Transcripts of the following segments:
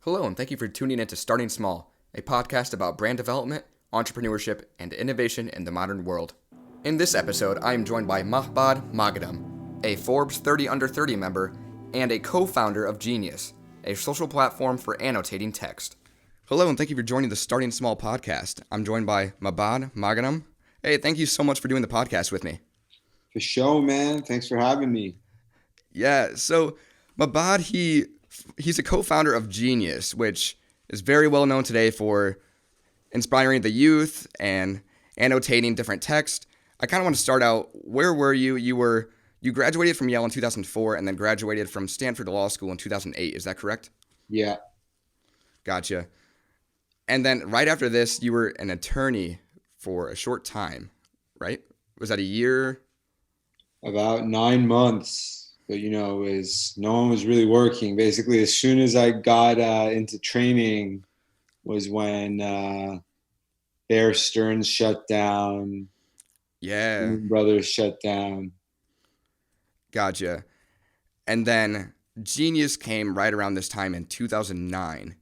Hello, and thank you for tuning in to Starting Small, a podcast about brand development, entrepreneurship, and innovation in the modern world. In this episode, I am joined by Mahbod Moghadam, a Forbes 30 Under 30 member and a co-founder of Genius, a social platform for annotating text. Hello, and thank you for joining the Starting Small podcast. I'm joined by Mahbod Moghadam. Hey, thank you so much for doing the podcast with me. For sure, man. Thanks for having me. Yeah, so Mahbod, he's a co-founder of Genius, which is very well known today for inspiring the youth and annotating different text. I kind of want to start out, where were you? You graduated from Yale in 2004 and then graduated from Stanford Law School in 2008. Is that correct? Yeah. Gotcha. And then right after this, you were an attorney for a short time, right? Was that a year? About 9 months. But, no one was really working. Basically, as soon as I got into training was when Bear Stearns shut down. Yeah. Lehman Brothers shut down. Gotcha. And then Genius came right around this time in 2009.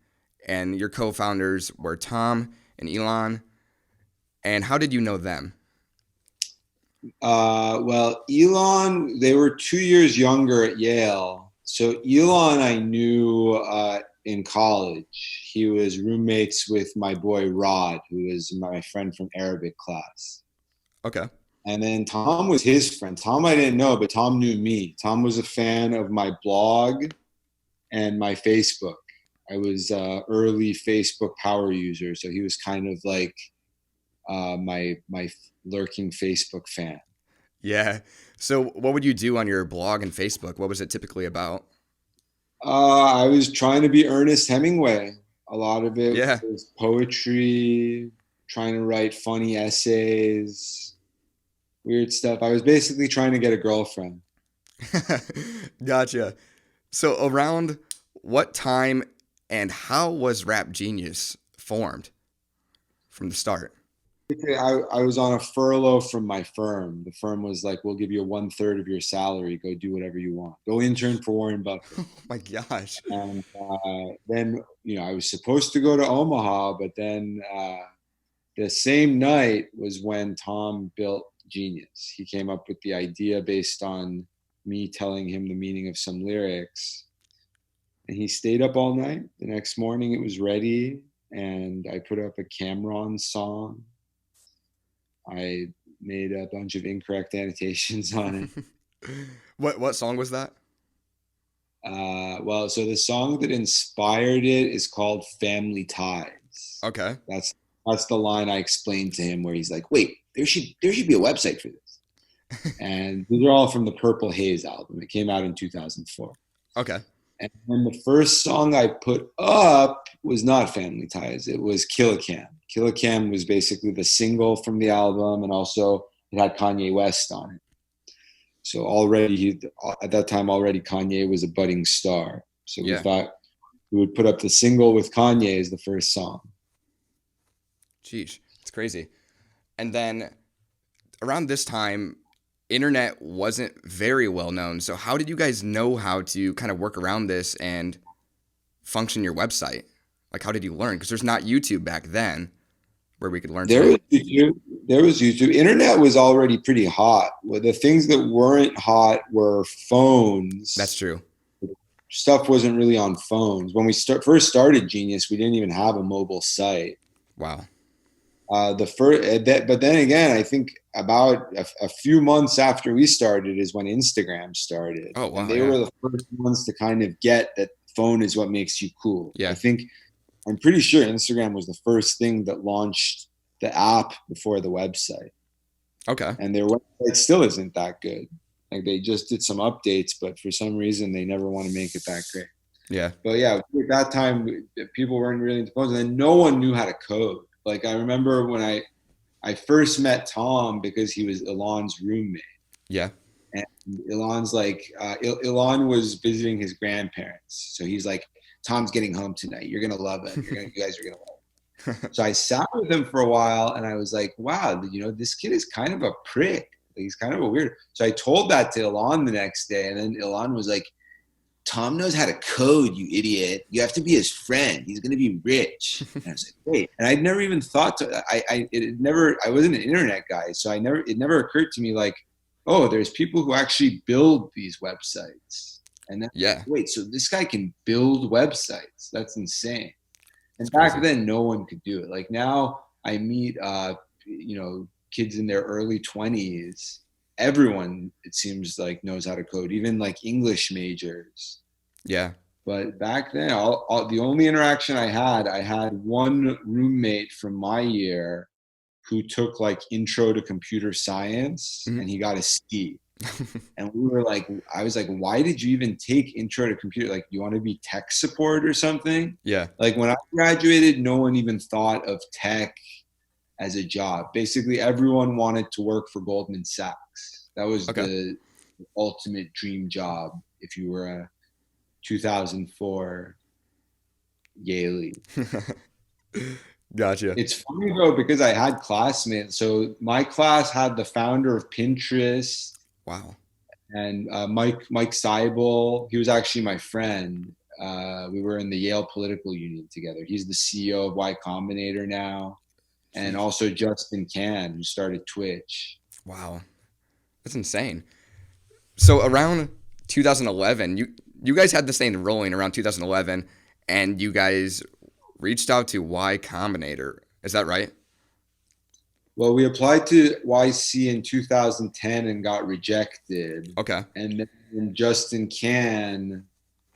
And your co-founders were Tom and Ilan. And how did you know them? Well, Ilan, they were 2 years younger at Yale. So Ilan I knew in college. He was roommates with my boy Rod, who is my friend from Arabic class. Okay. And then Tom was his friend. Tom I didn't know, but Tom knew me. Tom was a fan of my blog and my Facebook. I was early Facebook power user, so he was kind of like my lurking Facebook fan. Yeah. So what would you do on your blog and Facebook? What was it typically about? I was trying to be Ernest Hemingway. A lot of it Yeah. was poetry, trying to write funny essays, weird stuff. I was basically trying to get a girlfriend. Gotcha. So around what time and how was Rap Genius formed from the start? I was on a furlough from my firm. The firm was like, we'll give you 1/3 of your salary. Go do whatever you want. Go intern for Warren Buffett. Oh my gosh. And then, I was supposed to go to Omaha, but then the same night was when Tom built Genius. He came up with the idea based on me telling him the meaning of some lyrics. And he stayed up all night. The next morning it was ready. And I put up a Cameron song. I made a bunch of incorrect annotations on it. What song was that? So the song that inspired it is called Family Ties. Okay. That's the line I explained to him where he's like, wait, there should be a website for this. And these are all from the Purple Haze album. It came out in 2004. Okay. And then the first song I put up was not Family Ties. It was Killicam. Killicam was basically the single from the album, and also it had Kanye West on it. So at that time Kanye was a budding star. So we thought we would put up the single with Kanye as the first song. Jeez, it's crazy. And then around this time, internet wasn't very well known. So how did you guys know how to kind of work around this and function your website? Like, how did you learn? Because there's not YouTube back then where we could learn. There was YouTube. Internet was already pretty hot. Well, the things that weren't hot were phones. That's true. Stuff wasn't really on phones. When we first started Genius, we didn't even have a mobile site. Wow. But then again, I think about a few months after we started is when Instagram started. Oh, wow. And they were the first ones to kind of get that phone is what makes you cool. Yeah. I'm pretty sure Instagram was the first thing that launched the app before the website. Okay. And their website still isn't that good. Like, they just did some updates, but for some reason they never want to make it that great. Yeah. But yeah, at that time, people weren't really into phones, and then no one knew how to code. Like, I remember when I first met Tom because he was Ilan's roommate. Yeah. And Ilan's like, Ilan was visiting his grandparents. So he's like, Tom's getting home tonight. You're going to love it. You guys are going to love it. So I sat with him for a while and I was like, wow, this kid is kind of a prick. He's kind of a weird. So I told that to Ilan the next day. And then Ilan was like, Tom knows how to code, you idiot. You have to be his friend. He's going to be rich. And I was like, wait. And I'd never even thought to, I wasn't an internet guy. So it never occurred to me like, oh, there's people who actually build these websites. And then, Yeah. wait, so this guy can build websites. That's insane. And That's back crazy. then, no one could do it. Like now I meet, kids in their early 20s. Everyone, it seems like, knows how to code, even like English majors. Yeah. But back then, the only interaction I had one roommate from my year who took like intro to computer science, and he got a C. And I was like, why did you even take intro to computer? Like, you want to be tech support or something? Yeah. Like when I graduated, no one even thought of tech as a job. Basically, everyone wanted to work for Goldman Sachs. That was the ultimate dream job if you were a 2004 Yale. Gotcha. It's funny though, because I had classmates. So my class had the founder of Pinterest. Wow. And Mike Seibel. He was actually my friend. We were in the Yale Political Union together. He's the CEO of Y Combinator now. And also Justin Can, who started Twitch. Wow. That's insane. So around 2011, you guys had this thing rolling around 2011, and you guys reached out to Y Combinator. Is that right? Well, we applied to YC in 2010 and got rejected. Okay. And then Justin Can,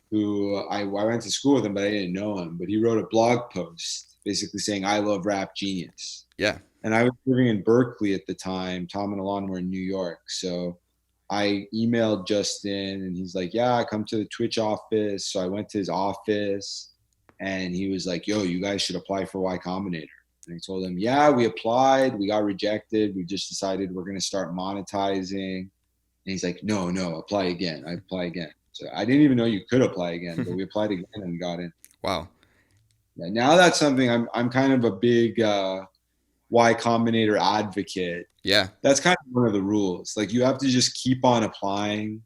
who I went to school with him, but I didn't know him, but he wrote a blog post basically saying, I love Rap Genius. Yeah. And I was living in Berkeley at the time. Tom and Ilan were in New York. So I emailed Justin, and he's like, yeah, come to the Twitch office. So I went to his office, and he was like, yo, you guys should apply for Y Combinator. And I told him, yeah, we applied. We got rejected. We just decided we're going to start monetizing. And he's like, no, apply again. I apply again. So I didn't even know you could apply again, but we applied again and we got in. Wow. Yeah, now that's something I'm kind of a big Y Combinator advocate. Yeah. That's kind of one of the rules. Like, you have to just keep on applying,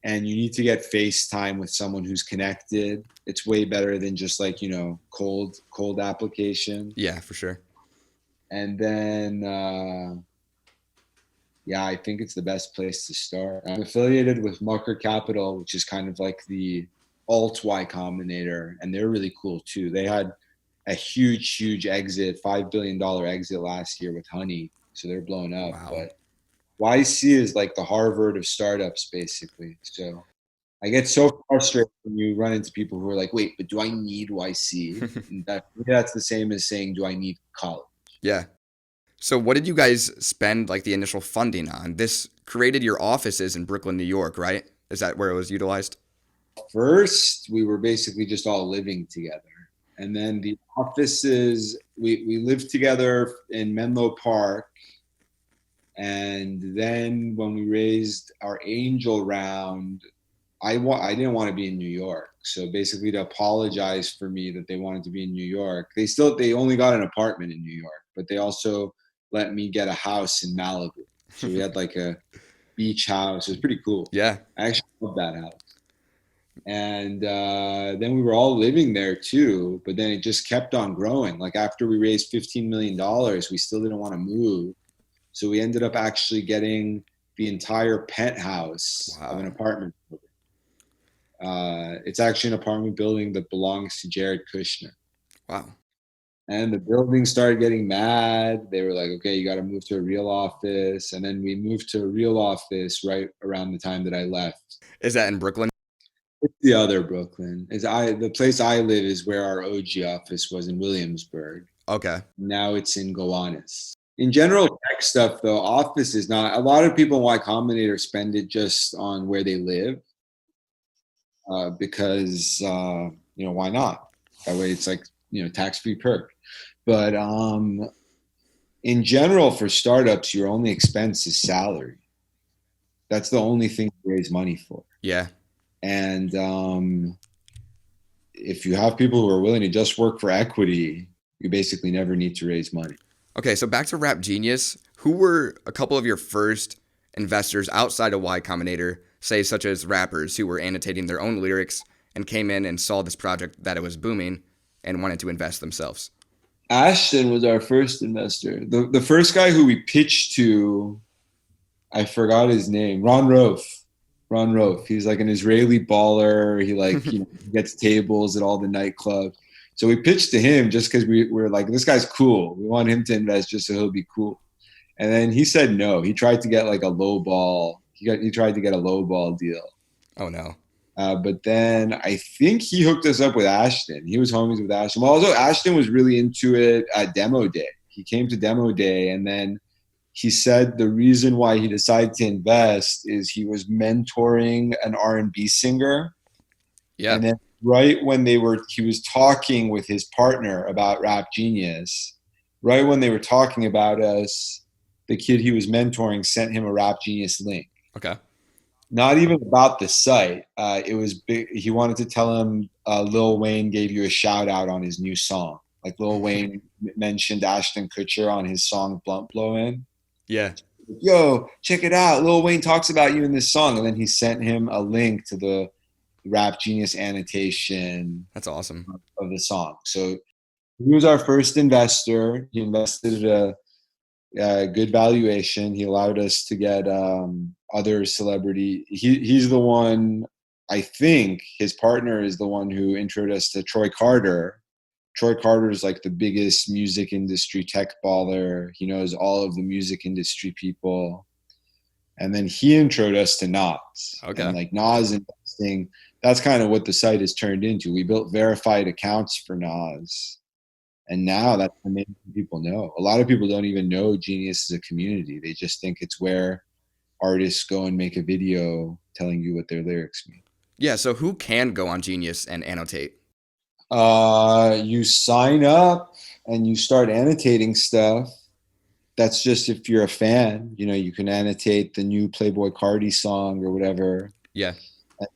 and you need to get FaceTime with someone who's connected. It's way better than just like, cold application. Yeah, for sure. And then, I think it's the best place to start. I'm affiliated with Mucker Capital, which is kind of like the alt Y Combinator, and they're really cool too. They had a huge exit, $5 billion exit last year with Honey. So they're blowing up. Wow. But YC is like the Harvard of startups, basically. So I get so frustrated when you run into people who are like, wait, but do I need YC? And that's the same as saying, do I need college? Yeah. So what did you guys spend like the initial funding on? This created your offices in Brooklyn, New York, right? Is that where it was utilized? First, we were basically just all living together. And then the offices, we lived together in Menlo Park. And then when we raised our angel round, I didn't want to be in New York. So basically, to apologize for me that they wanted to be in New York, they only got an apartment in New York, but they also let me get a house in Malibu. So we had like a beach house. It was pretty cool. Yeah. I actually love that house. And then we were all living there too, but then it just kept on growing. Like after we raised $15 million, we still didn't want to move. So we ended up actually getting the entire penthouse of an apartment building. It's actually an apartment building that belongs to Jared Kushner. Wow. And the building started getting mad. They were like, okay, you got to move to a real office. And then we moved to a real office right around the time that I left. Is that in Brooklyn? It's the other Brooklyn. The place I live is where our OG office was in Williamsburg. Okay. Now it's in Gowanus. In general, tech stuff, though, office is not. A lot of people in Y Combinator spend it just on where they live because, why not? That way it's like, tax-free perk. But in general, for startups, your only expense is salary. That's the only thing you raise money for. Yeah. And if you have people who are willing to just work for equity, you basically never need to raise money. Okay, so back to Rap Genius. Who were a couple of your first investors outside of Y Combinator say such as rappers who were annotating their own lyrics and came in and saw this project that it was booming and wanted to invest themselves? Ashton was our first investor. The first guy who we pitched to, I forgot his name, Ron Roth. Ron Roth. He's like an Israeli baller. He gets tables at all the nightclubs. So we pitched to him just because we were like, this guy's cool. We want him to invest just so he'll be cool. And then he said no. He tried to get like a low ball. He tried to get a low ball deal. Oh no. But then I think he hooked us up with Ashton. He was homies with Ashton. Well, also Ashton was really into it at demo day. He came to demo day, and then he said the reason why he decided to invest is he was mentoring an R&B singer. Yeah. And then right when he was talking with his partner about Rap Genius, right when they were talking about us, the kid he was mentoring sent him a Rap Genius link. Okay. Not even about the site. It was big. He wanted to tell him Lil Wayne gave you a shout out on his new song. Like Lil Wayne mentioned Ashton Kutcher on his song Blunt Blowin'. Yeah. Yo, check it out. Lil Wayne talks about you in this song. And then he sent him a link to the Rap Genius annotation. That's awesome. Of the song. So he was our first investor. He invested at a good valuation. He allowed us to get other celebrity. He's the one, I think his partner is the one who introduced us to Troy Carter. Troy Carter is like the biggest music industry tech baller. He knows all of the music industry people. And then he introduced us to Nas. Okay. And like Nas investing, that's kind of what the site has turned into. We built verified accounts for Nas. And now that's the main thing people know. A lot of people don't even know Genius is a community. They just think it's where artists go and make a video telling you what their lyrics mean. Yeah, so who can go on Genius and annotate? You sign up and you start annotating stuff. That's just if you're a fan. You can annotate the new Playboi Carti song or whatever. Yeah.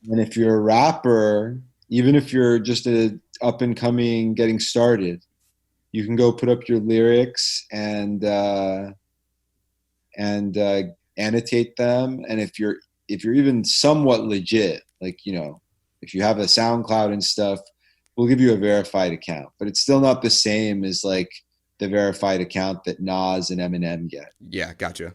And if you're a rapper, even if you're just a up and coming, getting started, you can go put up your lyrics and annotate them. And if you're even somewhat legit, like if you have a SoundCloud and stuff, we'll give you a verified account. But it's still not the same as like the verified account that Nas and Eminem get. Yeah, gotcha.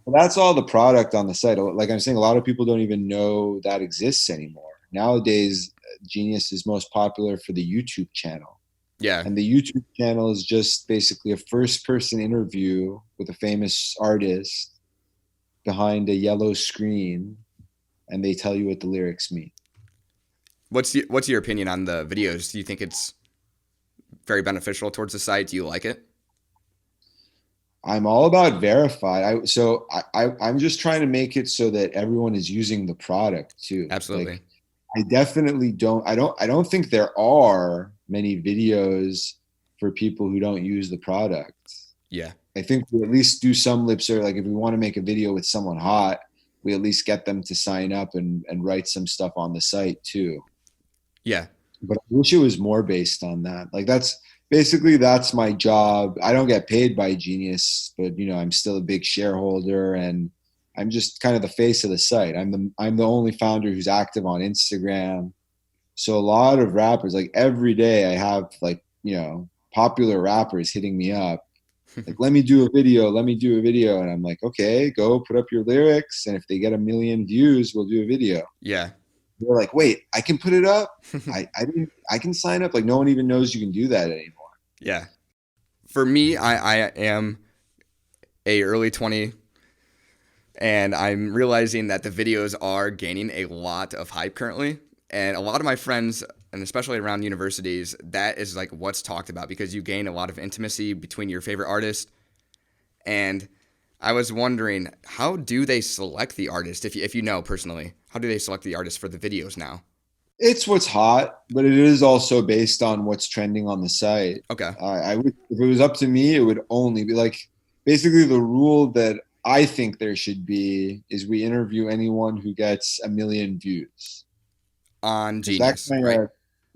Well, that's all the product on the site. Like I'm saying, a lot of people don't even know that exists anymore. Nowadays, Genius is most popular for the YouTube channel. Yeah. And the YouTube channel is just basically a first-person interview with a famous artist behind a yellow screen, and they tell you what the lyrics mean. What's your opinion on the videos? Do you think it's very beneficial towards the site? Do you like it? I'm all about verified. I'm just trying to make it so that everyone is using the product too. Absolutely. Like, I definitely don't. I don't think there are many videos for people who don't use the product. Yeah. I think we at least do some lip service. Like if we want to make a video with someone hot, we at least get them to sign up and write some stuff on the site too. Yeah. But I wish it was more based on that. Like that's my job. I don't get paid by Genius, but I'm still a big shareholder and I'm just kind of the face of the site. I'm the only founder who's active on Instagram. So a lot of rappers, like every day I have like, popular rappers hitting me up. Like, let me do a video. And I'm like, okay, go put up your lyrics. And if they get 1 million views, we'll do a video. Yeah. They're like, wait, I can put it up? I can sign up? Like no one even knows you can do that anymore. Yeah. For me, I am a early 20, and I'm realizing that the videos are gaining a lot of hype currently. And a lot of my friends, and especially around universities, that is like what's talked about because you gain a lot of intimacy between your favorite artist. And I was wondering, how do they select the artist? If you know personally, how do they select the artist for the videos now? It's what's hot, but it is also based on what's trending on the site. Okay. If it was up to me, it would only be like basically the rule that I think there should be is we interview anyone who gets 1 million views On Genius, right?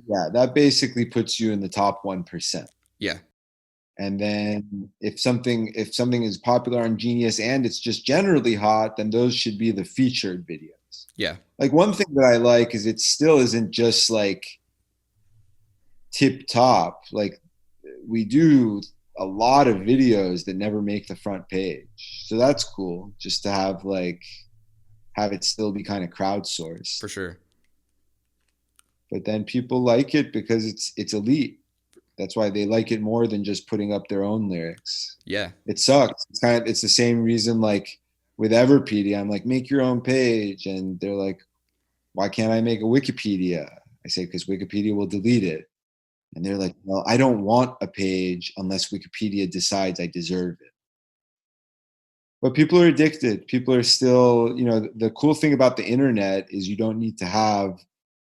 Yeah, that basically puts you in the top 1%. Yeah. And then if something is popular on Genius and it's just generally hot, then those should be the featured videos. videos. Yeah. Like one thing that I like is it still isn't just like tip top. Like we do a lot of videos that never make the front page. So that's cool just to have it still be kind of crowdsourced. For sure. But then people like it because it's elite. That's why they like it more than just putting up their own lyrics. Yeah. It sucks. It's the same reason like with Everpedia, I'm like, make your own page. And they're like, why can't I make a Wikipedia? I say, because Wikipedia will delete it. And they're like, well, I don't want a page unless Wikipedia decides I deserve it. But people are addicted. People are still, the cool thing about the internet is you don't need to have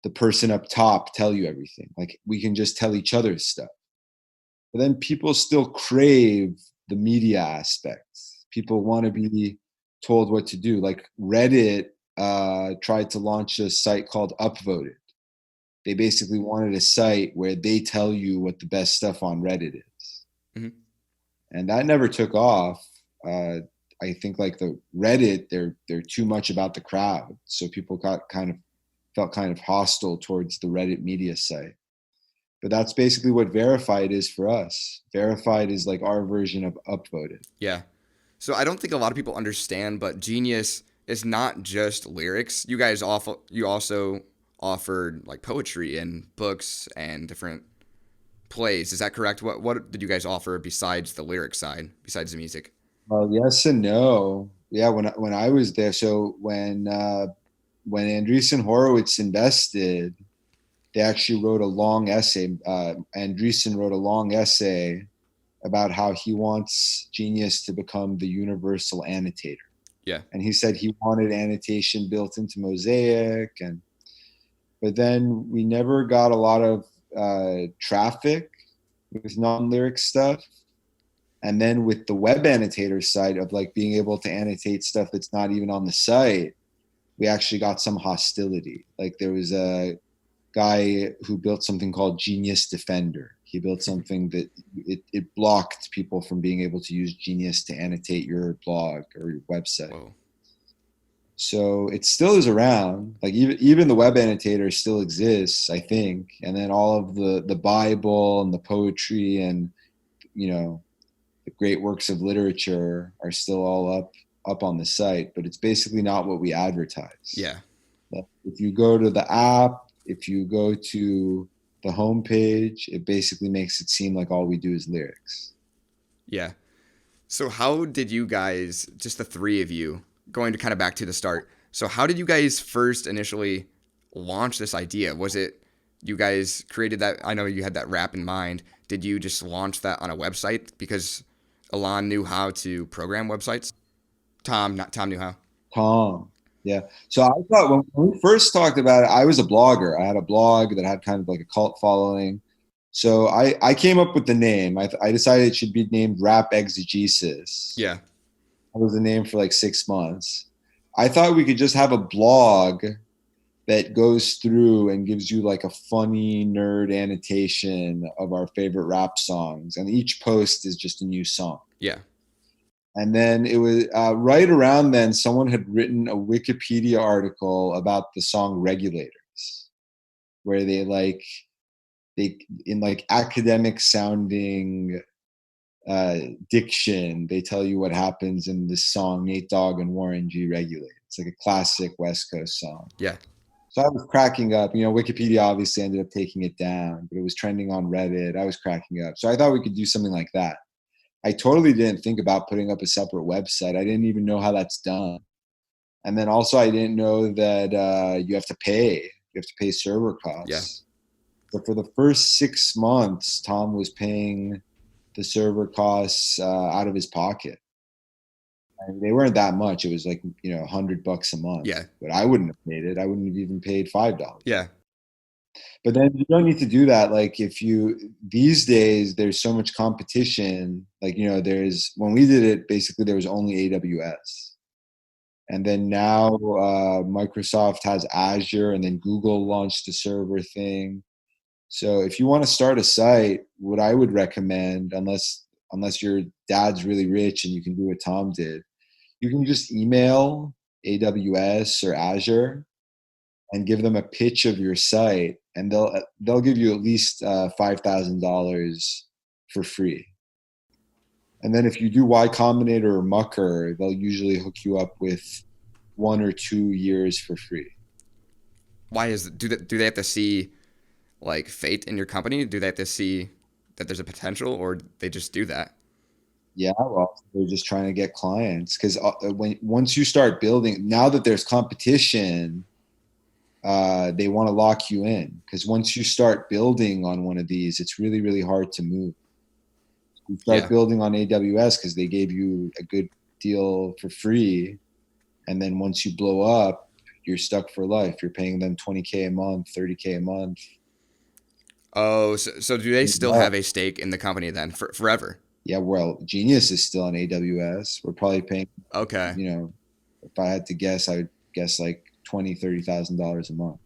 the person up top tell you everything. Like we can just tell each other stuff. But then people still crave the media aspects. People want to be told what to do. Like Reddit tried to launch a site called Upvoted. They basically wanted a site where they tell you what the best stuff on Reddit is. Mm-hmm. And that never took off. I think like the Reddit, they're too much about the crowd. So people felt kind of hostile towards the Reddit media site. But that's basically what Verified is for us. Verified is like our version of Upvoted. Yeah. So I don't think a lot of people understand, but Genius is not just lyrics. You guys also offered like poetry and books and different plays. Is that correct? What did you guys offer besides the lyric side, besides the music? Well, yes and no. Yeah, when I was there, so when Andreessen Horowitz invested, they actually wrote a long essay. Andreessen wrote a long essay about how he wants Genius to become the universal annotator. Yeah. And he said he wanted annotation built into Mosaic, but then we never got a lot of traffic with non-lyric stuff. And then with the web annotator side of like being able to annotate stuff that's not even on the site, we actually got some hostility. Like there was a guy who built something called Genius Defender. He built something that it blocked people from being able to use Genius to annotate your blog or your website. Whoa. So it still is around. Like even the web annotator still exists, I think. And then all of the Bible and the poetry and the great works of literature are still all up on the site, but it's basically not what we advertise. Yeah. If you go to the app, if you go to the homepage, it basically makes it seem like all we do is lyrics. Yeah. So how did you guys, just the three of you, going to kind of back to the start, so how did you guys first initially launch this idea? Was it you guys created that? I know you had that rap in mind. Did you just launch that on a website because Ilan knew how to program websites? Tom knew how. Tom. Yeah. So I thought when we first talked about it, I was a blogger. I had a blog that had kind of like a cult following. So I came up with the name. I decided it should be named Rap Exegesis. Yeah. That was the name for like 6 months. I thought we could just have a blog that goes through and gives you like a funny nerd annotation of our favorite rap songs. And each post is just a new song. Yeah. And then it was right around then, someone had written a Wikipedia article about the song Regulators, where they in like academic sounding diction, they tell you what happens in this song, Nate Dogg and Warren G Regulate. It's like a classic West Coast song. Yeah. So I was cracking up. Wikipedia obviously ended up taking it down, but it was trending on Reddit. I was cracking up. So I thought we could do something like that. I totally didn't think about putting up a separate website. I didn't even know how that's done. And then also I didn't know that you have to pay. You have to pay server costs. Yeah. But for the first 6 months, Tom was paying the server costs out of his pocket. And they weren't that much. It was like, $100 a month. Yeah. But I wouldn't have paid it. I wouldn't have even paid $5. Yeah. But then you don't need to do that. Like these days, there's so much competition. Like, when we did it, basically there was only AWS. And then now Microsoft has Azure, and then Google launched a server thing. So if you want to start a site, what I would recommend, unless your dad's really rich and you can do what Tom did, you can just email AWS or Azure and give them a pitch of your site, and they'll give you at least $5,000 for free. And then if you do Y Combinator or Mucker, they'll usually hook you up with 1 or 2 years for free. Why do they have to see like fate in your company? Do they have to see that there's a potential, or they just do that? Yeah, well, they're just trying to get clients, because once you start building, now that there's competition, they want to lock you in, because once you start building on one of these, it's really, really hard to move. You start building on AWS because they gave you a good deal for free, and then once you blow up, you're stuck for life. You're paying them $20K a month, $30K a month. Oh, so do they still have a stake in the company then forever? Yeah, well, Genius is still on AWS. We're probably paying, okay. If I had to guess, I would guess like $20,000-$30,000 a month.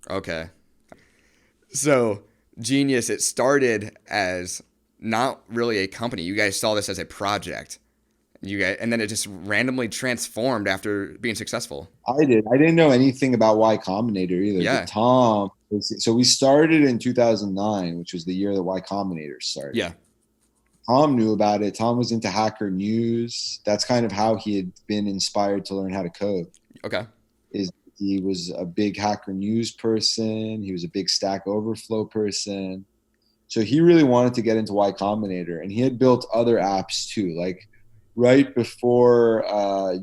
Okay. So Genius, it started as not really a company. You guys saw this as a project. And then it just randomly transformed after being successful. I didn't know anything about Y Combinator either. Yeah. But Tom, so we started in 2009, which was the year that Y Combinator started. Yeah. Tom knew about it. Tom was into Hacker News. That's kind of how he had been inspired to learn how to code. Okay. He was a big Hacker News person. He was a big Stack Overflow person. So he really wanted to get into Y Combinator, and he had built other apps too. Like right before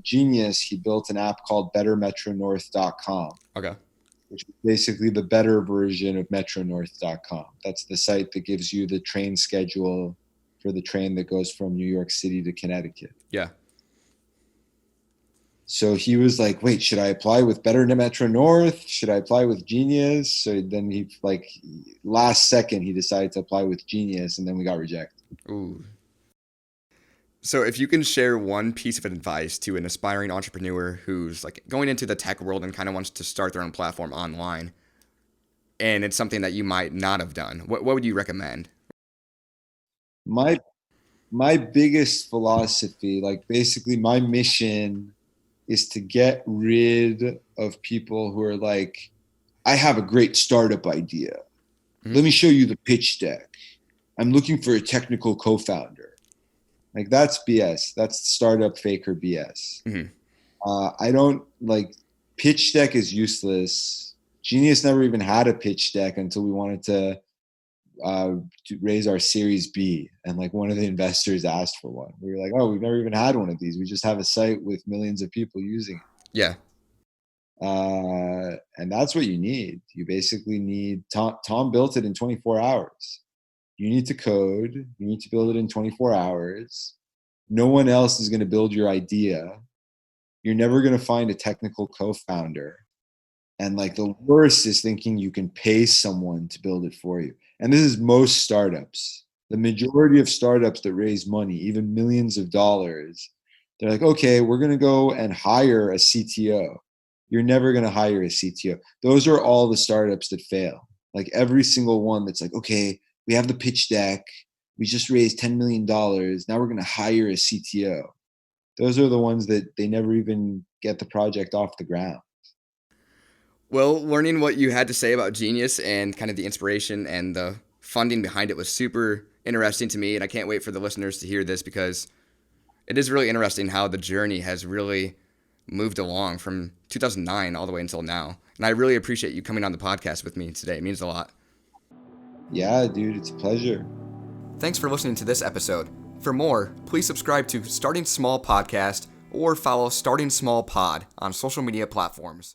Genius, he built an app called BetterMetroNorth.com. Okay. Which is basically the better version of MetroNorth.com. That's the site that gives you the train schedule for the train that goes from New York City to Connecticut. Yeah. So he was like, wait, should I apply with Better Metro North? Should I apply with Genius? So then he, last second, he decided to apply with Genius, and then we got rejected. Ooh. So if you can share one piece of advice to an aspiring entrepreneur who's like going into the tech world and kind of wants to start their own platform online, and it's something that you might not have done, what would you recommend? My biggest philosophy, basically my mission, is to get rid of people who are like, I have a great startup idea. Mm-hmm. Let me show you the pitch deck. I'm looking for a technical co-founder. That's BS. That's startup faker BS. Mm-hmm. I don't pitch deck is useless. Genius never even had a pitch deck until we wanted to raise our Series B, and one of the investors asked for one. We were like, oh, we've never even had one of these. We just have a site with millions of people using it. Yeah. And that's what you need. You basically need Tom built it in 24 hours. You need to code. You need to build it in 24 hours. No one else is going to build your idea. You're never going to find a technical co-founder. And the worst is thinking you can pay someone to build it for you. And this is most startups. The majority of startups that raise money, even millions of dollars, they're like, okay, we're going to go and hire a CTO. You're never going to hire a CTO. Those are all the startups that fail. Every single one that's okay, we have the pitch deck. We just raised $10 million. Now we're going to hire a CTO. Those are the ones that they never even get the project off the ground. Well, learning what you had to say about Genius and kind of the inspiration and the funding behind it was super interesting to me, and I can't wait for the listeners to hear this, because it is really interesting how the journey has really moved along from 2009 all the way until now. And I really appreciate you coming on the podcast with me today. It means a lot. Yeah, dude, it's a pleasure. Thanks for listening to this episode. For more, please subscribe to Starting Small Podcast or follow Starting Small Pod on social media platforms.